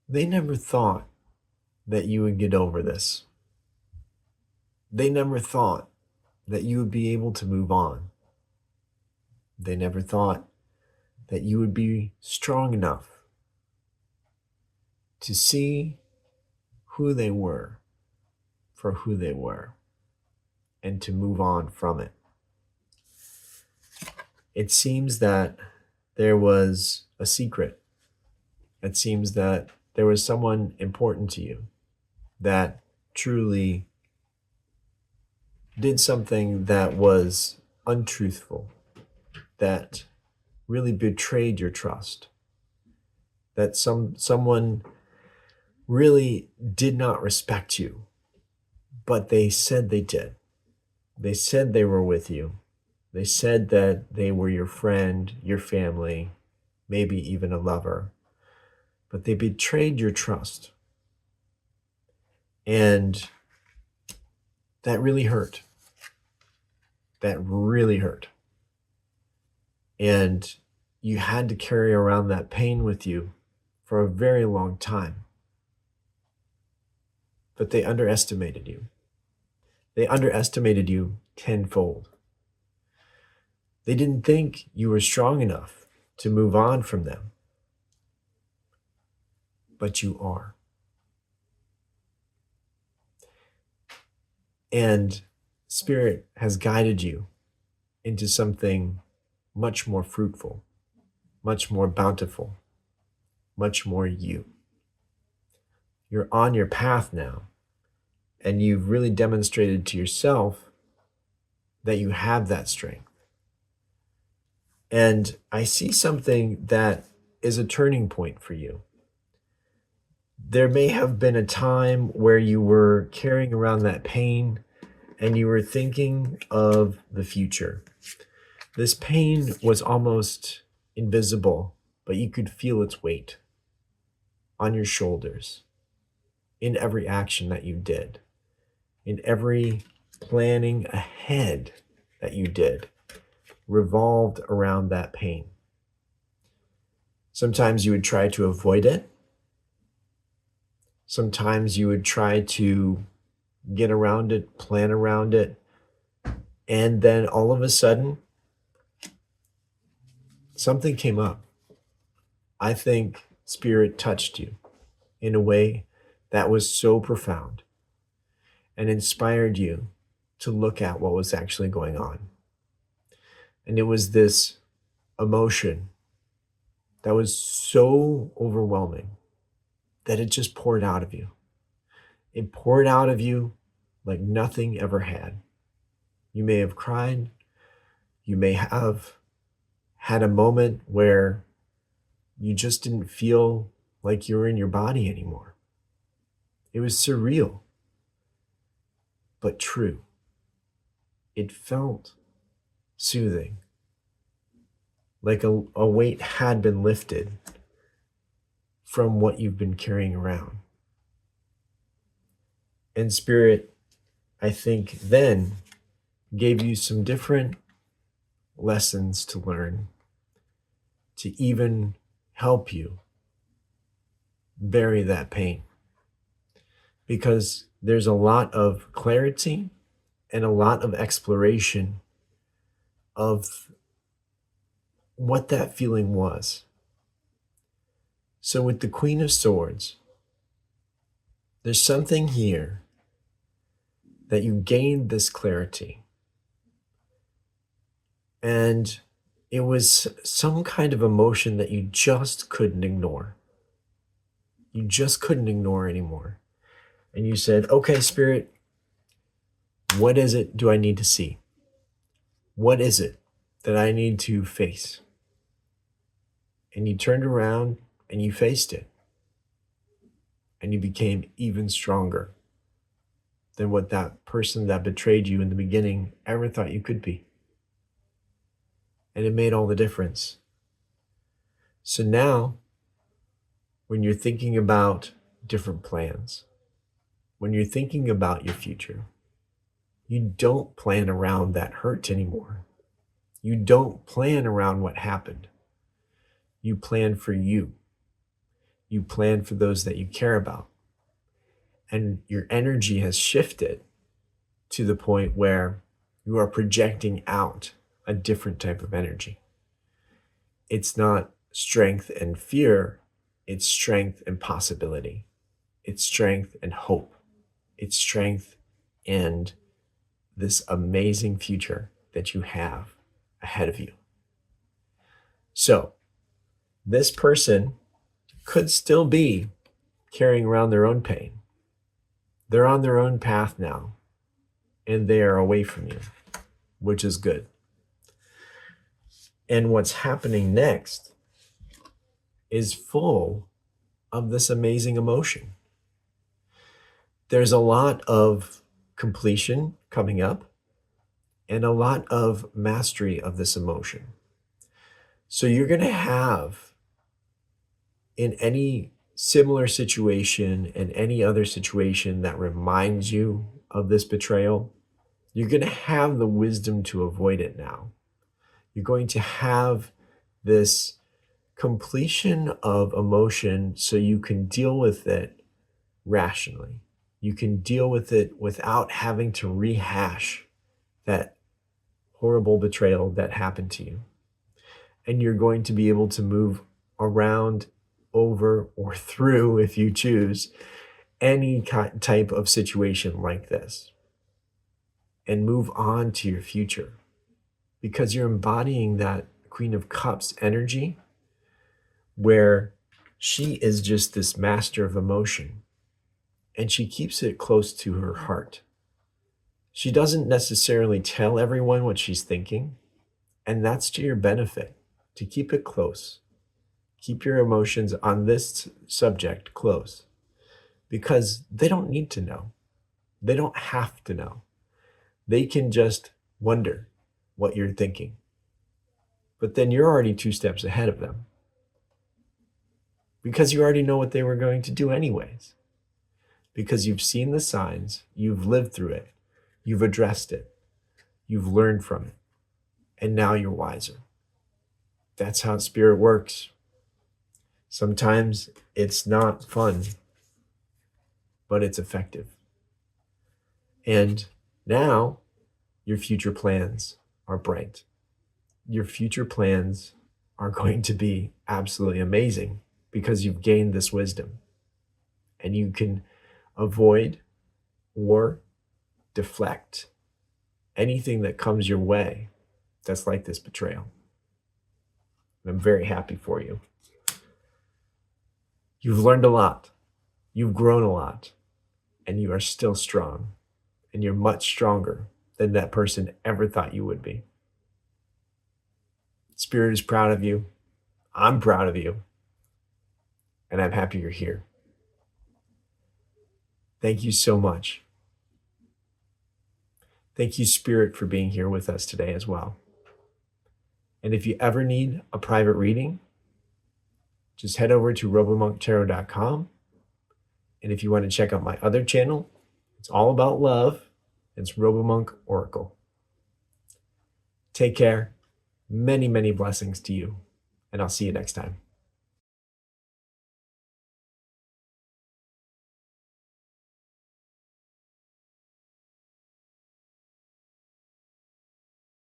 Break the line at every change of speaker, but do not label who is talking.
They never thought that you would get over this. They never thought that you would be able to move on. They never thought that you would be strong enough to see who they were for who they were and to move on from it. It seems that there was a secret. It seems that there was someone important to you that truly did something that was untruthful, that really betrayed your trust, that someone really did not respect you, but they said they did. They said they were with you. They said that they were your friend, your family, maybe even a lover, but they betrayed your trust. And that really hurt. That really hurt. And you had to carry around that pain with you for a very long time. But they underestimated you. They underestimated you tenfold. They didn't think you were strong enough to move on from them. But you are. And Spirit has guided you into something much more fruitful, much more bountiful, much more you. You're on your path now, and you've really demonstrated to yourself that you have that strength. And I see something that is a turning point for you. There may have been a time where you were carrying around that pain and you were thinking of the future. This pain was almost invisible, but you could feel its weight on your shoulders, in every action that you did, in every planning ahead that you did, revolved around that pain. Sometimes you would try to avoid it. Sometimes you would try to get around it, plan around it, and then all of a sudden, something came up. I think Spirit touched you in a way that was so profound and inspired you to look at what was actually going on. And it was this emotion that was so overwhelming that it just poured out of you. It poured out of you like nothing ever had. You may have cried. You may have had a moment where you just didn't feel like you were in your body anymore. It was surreal, but true. It felt soothing, like a weight had been lifted from what you've been carrying around. And Spirit, I think, then gave you some different lessons to learn to even help you bury that pain. Because there's a lot of clarity and a lot of exploration of what that feeling was. So with the Queen of Swords, there's something here that you gained this clarity. And it was some kind of emotion that you just couldn't ignore. You just couldn't ignore anymore. And you said, okay, Spirit, what is it do I need to see? What is it that I need to face? And you turned around and you faced it. And you became even stronger than what that person that betrayed you in the beginning ever thought you could be. And it made all the difference. So now, when you're thinking about different plans, when you're thinking about your future, you don't plan around that hurt anymore. You don't plan around what happened. You plan for you. You plan for those that you care about. And your energy has shifted to the point where you are projecting out a different type of energy. It's not strength and fear, it's strength and possibility. It's strength and hope. It's strength and this amazing future that you have ahead of you. So, this person could still be carrying around their own pain. They're on their own path now, and they are away from you, which is good. And what's happening next is full of this amazing emotion. There's a lot of completion coming up and a lot of mastery of this emotion. So you're going to have, in any similar situation and any other situation that reminds you of this betrayal, you're going to have the wisdom to avoid it now. You're going to have this completion of emotion so you can deal with it rationally. You can deal with it without having to rehash that horrible betrayal that happened to you. And you're going to be able to move around, over, or through, if you choose, any type of situation like this and move on to your future, because you're embodying that Queen of Cups energy where she is just this master of emotion and she keeps it close to her heart. She doesn't necessarily tell everyone what she's thinking, and that's to your benefit, to keep it close. Keep your emotions on this subject close, because they don't need to know. They don't have to know. They can just wonder what you're thinking. But then you're already 2 steps ahead of them, because you already know what they were going to do anyways. Because you've seen the signs, you've lived through it, you've addressed it, you've learned from it, and now you're wiser. That's how spirit works. Sometimes it's not fun, but it's effective. And now your future plans are bright. Your future plans are going to be absolutely amazing because you've gained this wisdom, and you can avoid or deflect anything that comes your way that's like this betrayal. And I'm very happy for you. You've learned a lot, you've grown a lot, and you are still strong, and you're much stronger than that person ever thought you would be. Spirit is proud of you. I'm proud of you, and I'm happy you're here. Thank you so much. Thank you, Spirit, for being here with us today as well. And if you ever need a private reading, just head over to robomonktarot.com. And if you want to check out my other channel, it's all about love. It's Robomonk Oracle. Take care. Many, many blessings to you. And I'll see you next time.